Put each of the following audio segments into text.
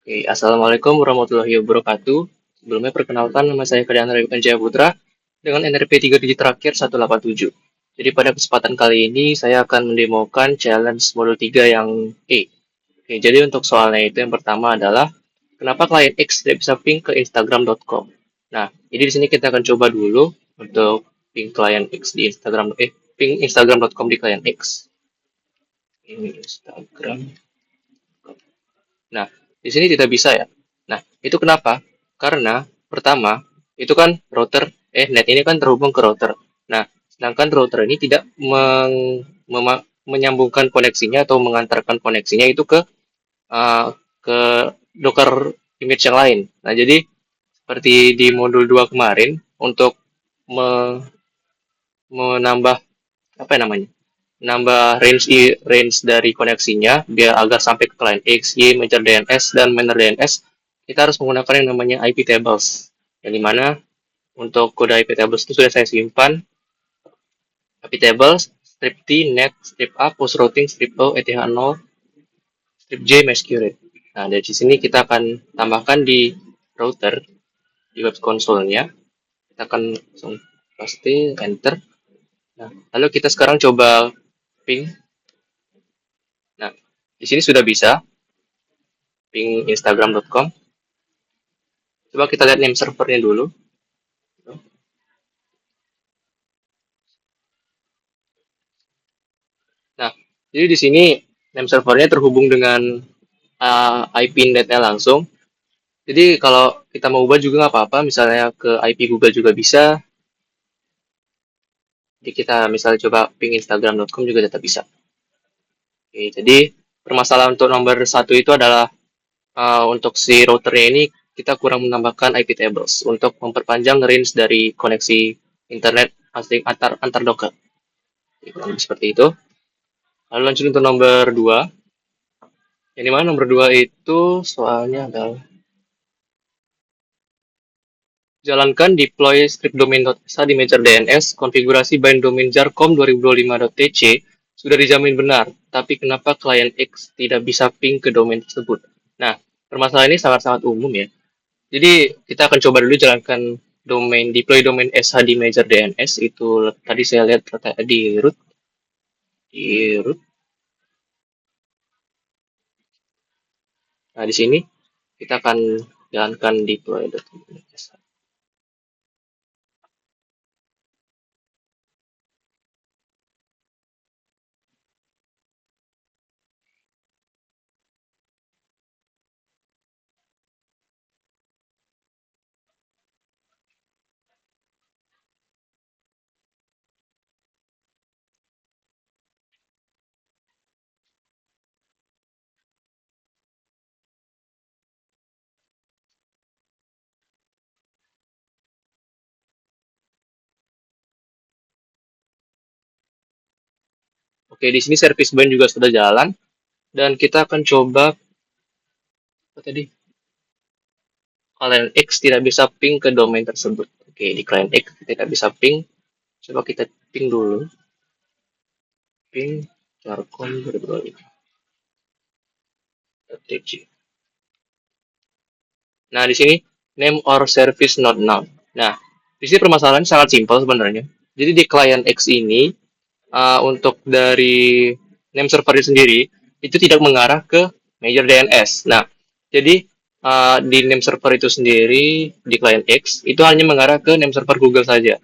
Oke, Assalamualaikum warahmatullahi wabarakatuh. Sebelumnya perkenalkan nama saya Kadang Ravikan Jaya Putra dengan NRP 3 digit terakhir 187. Jadi pada kesempatan kali ini saya akan mendemokan challenge modul 3 yang E. Oke, jadi untuk soalnya itu yang pertama adalah kenapa klien X tidak bisa ping ke instagram.com. Nah, jadi di sini kita akan coba dulu untuk ping klien X di ping instagram.com di klien X. Ini Instagram. Nah, di sini tidak bisa ya. Nah, itu kenapa? Karena pertama, itu kan net ini kan terhubung ke router. Nah, sedangkan router ini tidak menyambungkan koneksinya atau mengantarkan koneksinya itu ke Docker image yang lain. Nah, jadi seperti di modul 2 kemarin untuk me- menambah apa ya namanya? Nambah range dari koneksinya biar agar sampai ke client X, Y, major DNS dan minor DNS, kita harus menggunakan yang namanya IP tables. Yang dimana untuk kode IP tables itu sudah saya simpan. IP tables, strip T, net, strip A, post routing, strip O, ETH0, strip J, mesh curate. Nah, dari sini kita akan tambahkan di router, di web console-nya. Kita akan langsung paste, enter. Nah, lalu kita sekarang coba ping. Nah, di sini sudah bisa ping instagram.com. Coba kita lihat name servernya dulu. Nah, jadi di sini name servernya terhubung dengan IP netnya langsung. Jadi kalau kita mau ubah juga nggak apa-apa, misalnya ke IP Google juga bisa. Jadi kita misalnya coba ping instagram.com juga tetap bisa. Oke, jadi permasalahan untuk nomor satu itu adalah untuk si routernya ini kita kurang menambahkan IP tables untuk memperpanjang range dari koneksi internet asing antar docker. Kurang lebih seperti itu. Lalu lanjut untuk nomor 2. Yang dimana nomor 2 itu soalnya adalah jalankan deploy script domain.sh di major DNS, konfigurasi bind domain jarcom 2025.tc sudah dijamin benar, tapi kenapa klien X tidak bisa ping ke domain tersebut? Nah, permasalahan ini sangat-sangat umum ya. Jadi kita akan coba dulu jalankan deploy domain SH di major DNS itu tadi saya lihat di root. Nah, di sini kita akan jalankan deploy.sh. Oke, di sini service bind juga sudah jalan dan kita akan coba apa tadi? Klien X tidak bisa ping ke domain tersebut. Oke, di klien X tidak bisa ping. Coba kita ping dulu. Ping jarcom 2025.tc. Nah, di sini name or service not known. Nah, di sini permasalahannya sangat simpel sebenarnya. Jadi di klien X ini untuk dari name server sendiri itu tidak mengarah ke major DNS. Nah, jadi di name server itu sendiri di klien X itu hanya mengarah ke name server Google saja.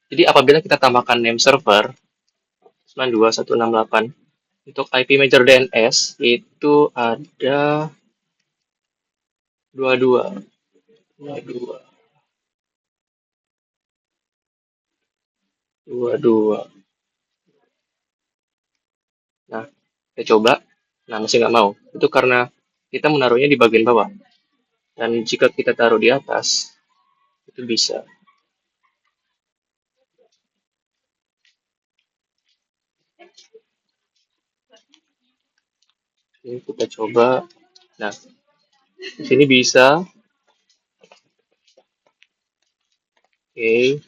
Jadi apabila kita tambahkan name server 92168 untuk IP major DNS itu ada 22 22 22. Nah, kita coba. Nah, masih nggak mau. Itu karena kita menaruhnya di bagian bawah. Dan jika kita taruh di atas, itu bisa. Ini kita coba. Nah, di sini bisa. Oke.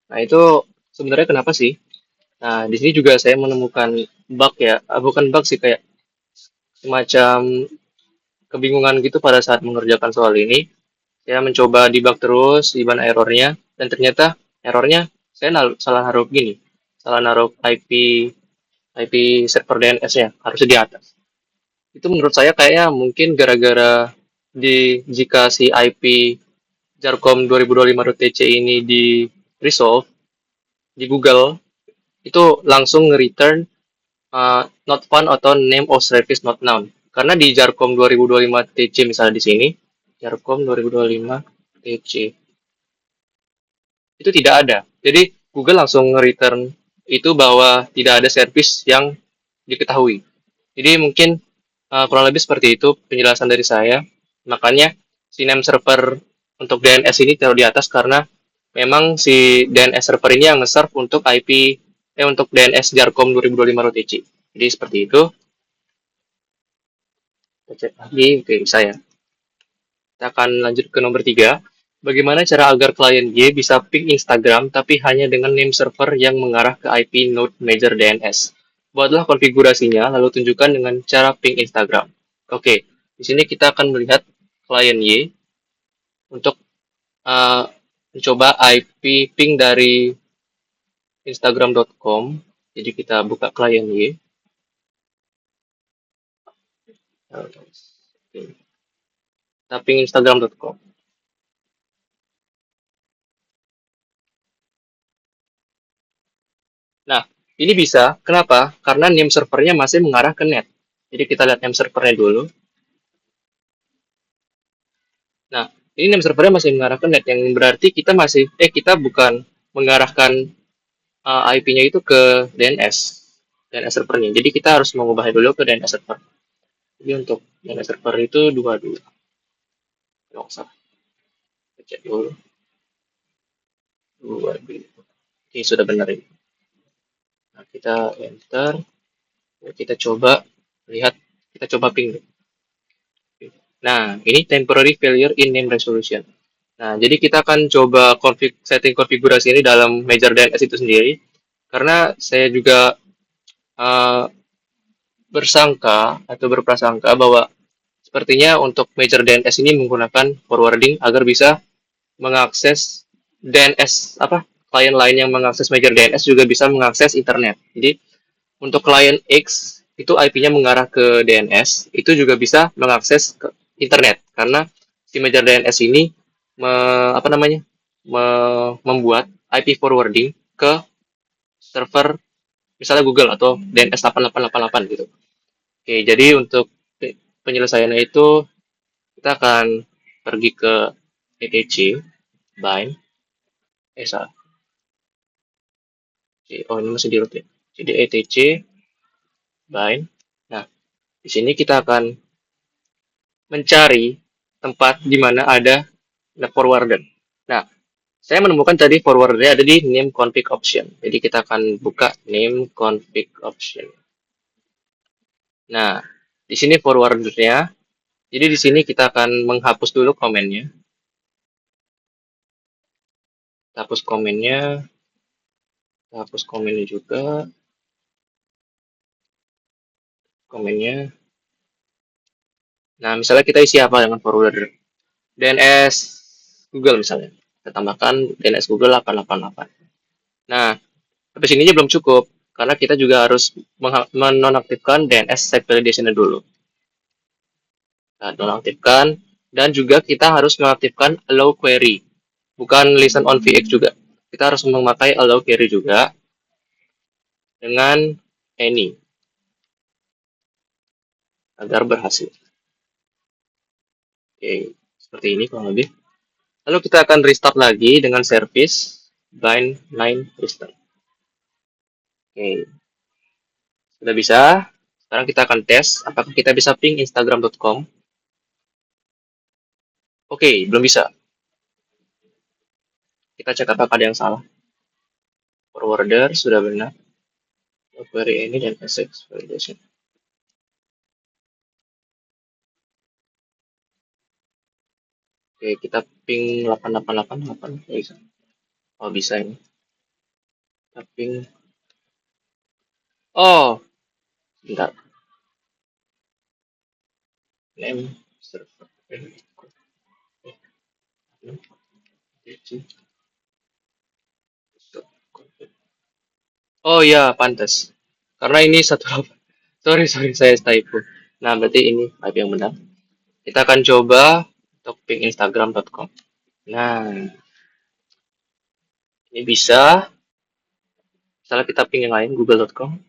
Nah, itu sebenarnya kenapa sih? Nah, di sini juga saya menemukan bug ya. Bukan bug sih, kayak semacam kebingungan gitu pada saat mengerjakan soal ini. Saya mencoba debug terus di mana errornya, dan ternyata errornya saya salah naruh gini, salah naruh IP server DNS-nya harusnya di atas. Itu menurut saya kayaknya mungkin gara-gara jika si IP jarcom 2025.tc ini di resolve di Google itu langsung nge-return not found atau name of service not known. Karena di jarcom 2025.tc misalnya di sini, jarcom 2025.tc itu tidak ada. Jadi Google langsung nge-return itu bahwa tidak ada service yang diketahui. Jadi mungkin kurang lebih seperti itu penjelasan dari saya. Makanya si name server untuk DNS ini taruh di atas karena memang si DNS server ini yang nge-serve untuk untuk DNS Jarcom 2025.tc. Jadi seperti itu. Kita cek lagi, oke saya. Kita akan lanjut ke nomor 3. Bagaimana cara agar klien Y bisa ping Instagram tapi hanya dengan name server yang mengarah ke IP node major DNS? Buatlah konfigurasinya, lalu tunjukkan dengan cara ping Instagram. Oke, di sini kita akan melihat klien Y untuk uh, mencoba IP ping dari Instagram.com. Jadi kita buka klien Y. Kita ping Instagram.com. Nah, ini bisa. Kenapa? Karena name servernya masih mengarah ke net. Jadi kita lihat name servernya dulu. Nah, ini name servernya masih mengarah ke net, yang berarti kita bukan mengarahkan IP-nya itu ke DNS servernya. Jadi kita harus mengubahnya dulu ke DNS server. Jadi untuk DNS server itu 22. Nggak usah. Cek dulu. 22. Ini sudah benar ini. Nah, kita enter. Kita coba lihat. Kita coba ping. Nah, ini temporary failure in name resolution. Nah, jadi kita akan coba setting konfigurasi ini dalam Major DNS itu sendiri. Karena saya juga uh, bersangka atau berprasangka bahwa sepertinya untuk Major DNS ini menggunakan forwarding agar bisa mengakses DNS klien lain yang mengakses Major DNS juga bisa mengakses internet. Jadi untuk klien X itu IP-nya mengarah ke DNS, itu juga bisa mengakses ke internet karena si Major DNS ini me, apa namanya membuat IP forwarding ke server misalnya Google atau DNS 8888 gitu. Oke, jadi untuk penyelesaiannya itu kita akan pergi ke etc bind salah. Oh, ini masih di root ya. Jadi etc bind. Nah, di sini kita akan mencari tempat di mana ada forwarder. Nah, saya menemukan tadi forwardernya ada di name config option. Jadi kita akan buka name config option. Nah, di sini forwardernya. Jadi di sini kita akan menghapus dulu komennya. Hapus komennya. Hapus komennya juga. Komennya. Nah, misalnya kita isi apa dengan forwarder? DNS Google misalnya. Kita tambahkan DNS Google 888. Nah, habis ini belum cukup. Karena kita juga harus menonaktifkan DNS site validation dulu. Nah, nonaktifkan. Dan juga kita harus mengaktifkan allow query. Bukan listen on VX juga. Kita harus memakai allow query juga. Dengan any. Agar berhasil. Oke, seperti ini kurang lebih. Lalu kita akan restart lagi dengan service bind line restart. Oke, sudah bisa. Sekarang kita akan tes apakah kita bisa ping instagram.com. Oke, belum bisa. Kita cek apakah ada yang salah. Forwarder sudah benar. Query ini dan SX validation. Oke, kita ping 8888 bisa. Oh, bisa ini. Kita ping. Oh, bentar. Name server. Oh ya, pantas. Karena ini satu sorry sorry saya typo. Nah, berarti ini IP yang benar. Kita akan coba untuk ping instagram.com. Nah, ini bisa. Misalnya kita ping yang lain, google.com.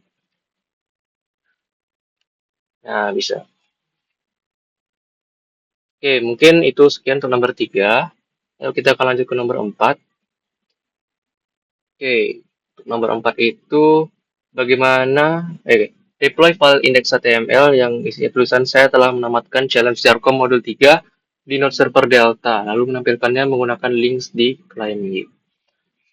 Nah, bisa. Oke, mungkin itu sekian untuk nomor 3. Lalu kita akan lanjut ke nomor 4. Oke, untuk nomor 4 itu bagaimana deploy file index HTML yang isinya tulisan saya telah menamatkan challenge Jarcom modul 3 di node server Delta, lalu menampilkannya menggunakan links di klien ini.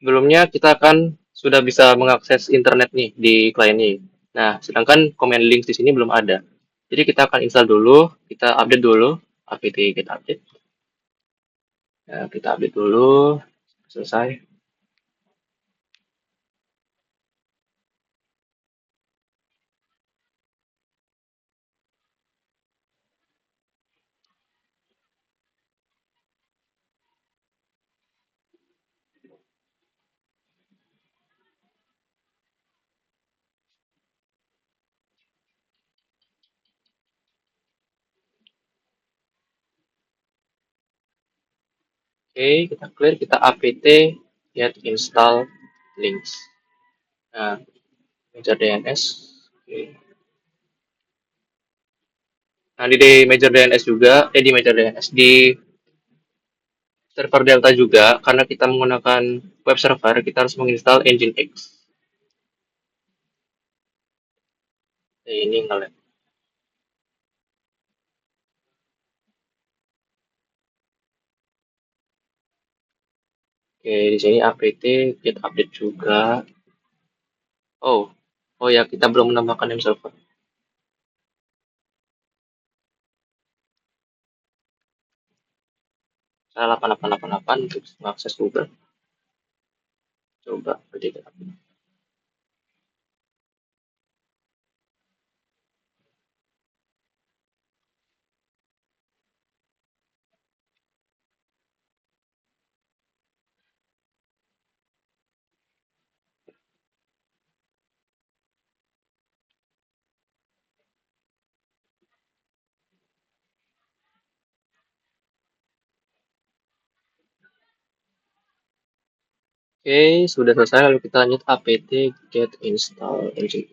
Sebelumnya kita akan sudah bisa mengakses internet nih di klien ini. Nah, sedangkan command links di sini belum ada. Jadi kita akan install dulu, kita update dulu, apt get update. Nah, kita update dulu, selesai. Oke, kita clear, kita apt get install links. Nah, major DNS. Oke. Nah, di major DNS juga, di major DNS, di server Delta juga, karena kita menggunakan web server, kita harus menginstal Nginx. Ini nge-lag. Oke, di sini apt get update juga. Oh, oh ya, kita belum menambahkan name server. Saya 8888 untuk mengakses Google. Coba update. Oke, sudah selesai. Lalu kita lanjut apt get install Nginx.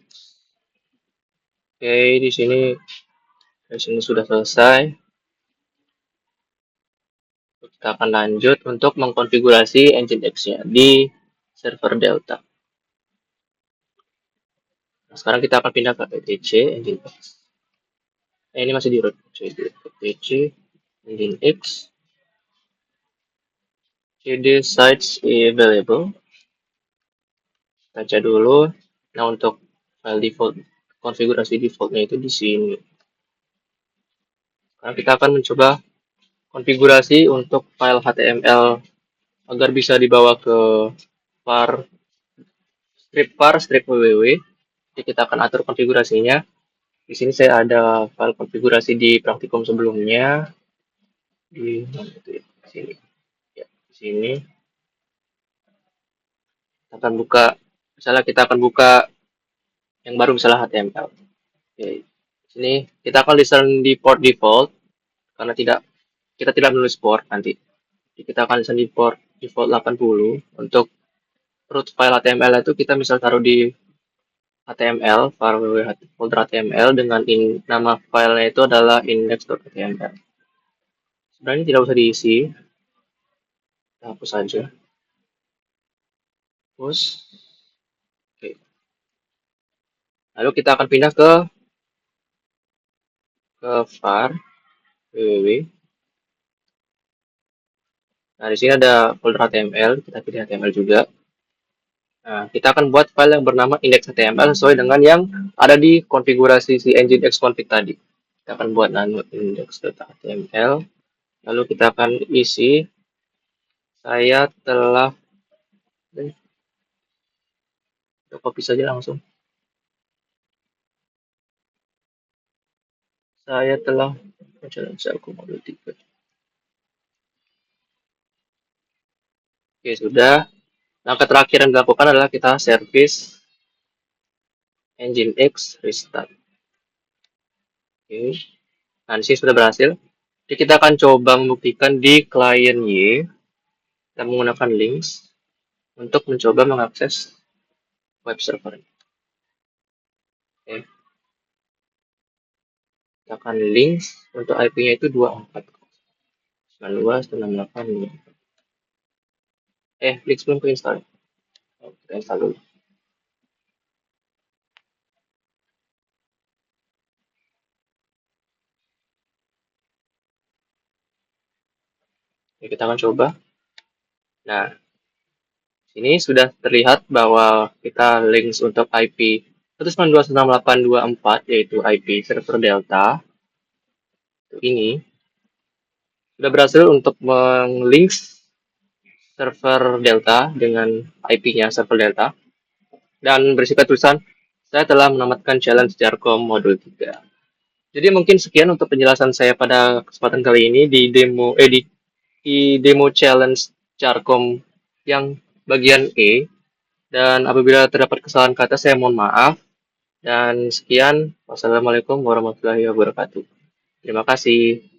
Oke, di sini sudah selesai. Kita akan lanjut untuk mengkonfigurasi Nginx-nya di server Delta. Nah, sekarang kita akan pindah ke etc Nginx. Ini masih di root. etc Nginx cd sites available. Baca dulu. Nah, untuk file default, konfigurasi defaultnya itu di sini. Sekarang kita akan mencoba konfigurasi untuk file HTML agar bisa dibawa ke strip www. Jadi kita akan atur konfigurasinya. Di sini saya ada file konfigurasi di praktikum sebelumnya di sini. Ya, di sini kita akan buka, misalnya kita akan buka yang baru misalnya HTML. Oke. Di sini kita akan listen di port default karena kita tidak menulis port nanti. Jadi kita akan listen di port default 80 untuk root file HTML itu kita misal taruh di HTML, folder HTML dengan nama filenya itu adalah index.html. Sebenarnya tidak usah diisi, kita hapus saja. Hapus. Oke. Lalu kita akan pindah ke var www. Nah, di sini ada folder HTML, kita pilih HTML juga. Nah, kita akan buat file yang bernama index.html sesuai dengan yang ada di konfigurasi si nginx config tadi. Kita akan buat nano index.html. Lalu kita akan isi saya telah copy saja langsung. Saya telah challenge Jarkom modul 3. Oke, sudah. Langkah terakhir yang dilakukan adalah kita service Nginx restart. Oke. Nah, di sini sudah berhasil. Jadi kita akan coba membuktikan di klien Y. Kita menggunakan links untuk mencoba mengakses web server. Oke. Kita akan links untuk IP-nya itu 24.92.168. Links belum keinstall. Kita install dulu. Oke, kita akan coba. Nah, sini sudah terlihat bahwa kita links untuk IP 192.168.2.4 yaitu IP server Delta ini sudah berhasil untuk menglinks server Delta dengan IP-nya server Delta dan bersifat tulisan saya telah menamatkan challenge Jarkom modul 3. Jadi mungkin sekian untuk penjelasan saya pada kesempatan kali ini di demo challenge Jarkom yang bagian E. Dan apabila terdapat kesalahan kata, saya mohon maaf. Dan sekian, wassalamualaikum warahmatullahi wabarakatuh. Terima kasih.